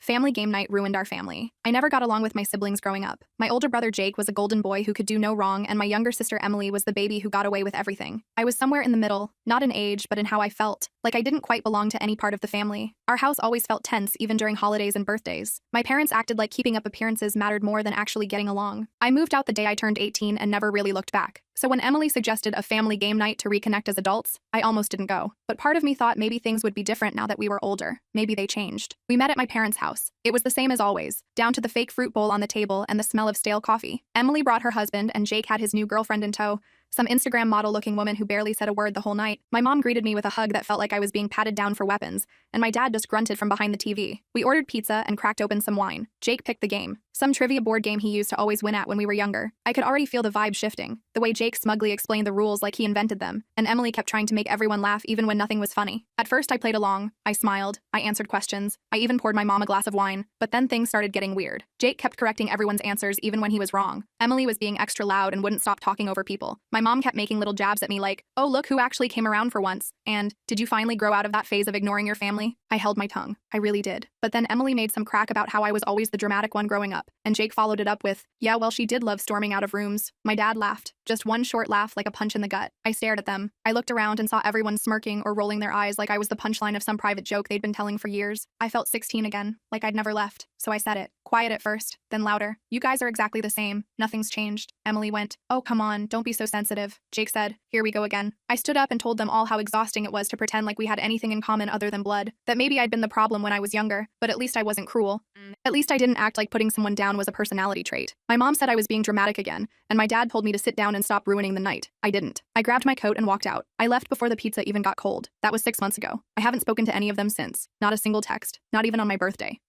Family game night ruined our family. I never got along with my siblings growing up. My older brother Jake was a golden boy who could do no wrong, and my younger sister Emily was the baby who got away with everything. I was somewhere in the middle, not in age, but in how I felt, like I didn't quite belong to any part of the family. Our house always felt tense, even during holidays and birthdays. My parents acted like keeping up appearances mattered more than actually getting along. I moved out the day I turned 18 and never really looked back. So when Emily suggested a family game night to reconnect as adults, I almost didn't go. But part of me thought maybe things would be different now that we were older. Maybe they changed. We met at my parents' house. It was the same as always, down to the fake fruit bowl on the table and the smell of stale coffee. Emily brought her husband, and Jake had his new girlfriend in tow, some Instagram model-looking woman who barely said a word the whole night. My mom greeted me with a hug that felt like I was being patted down for weapons, and my dad just grunted from behind the TV. We ordered pizza and cracked open some wine. Jake picked the game, some trivia board game he used to always win at when we were younger. I could already feel the vibe shifting, the way Jake smugly explained the rules like he invented them, and Emily kept trying to make everyone laugh even when nothing was funny. At first I played along, I smiled, I answered questions, I even poured my mom a glass of wine, but then things started getting weird. Jake kept correcting everyone's answers even when he was wrong. Emily was being extra loud and wouldn't stop talking over people. My mom kept making little jabs at me like, "Oh, look who actually came around for once," and "Did you finally grow out of that phase of ignoring your family?" I held my tongue. I really did. But then Emily made some crack about how I was always the dramatic one growing up, and Jake followed it up with, "Yeah, well, she did love storming out of rooms." My dad laughed. Just one short laugh like a punch in the gut. I stared at them. I looked around and saw everyone smirking or rolling their eyes like I was the punchline of some private joke they'd been telling for years. I felt 16 again, like I'd never left. So I said it. Quiet at first, then louder. "You guys are exactly the same. Nothing's changed." Emily went, "Oh, come on, don't be so sensitive." Jake said, "Here we go again." I stood up and told them all how exhausting it was to pretend like we had anything in common other than blood. That maybe I'd been the problem when I was younger, but at least I wasn't cruel. At least I didn't act like putting someone down was a personality trait. My mom said I was being dramatic again, and my dad told me to sit down and stop ruining the night. I didn't. I grabbed my coat and walked out. I left before the pizza even got cold. That was 6 months ago. I haven't spoken to any of them since. Not a single text. Not even on my birthday.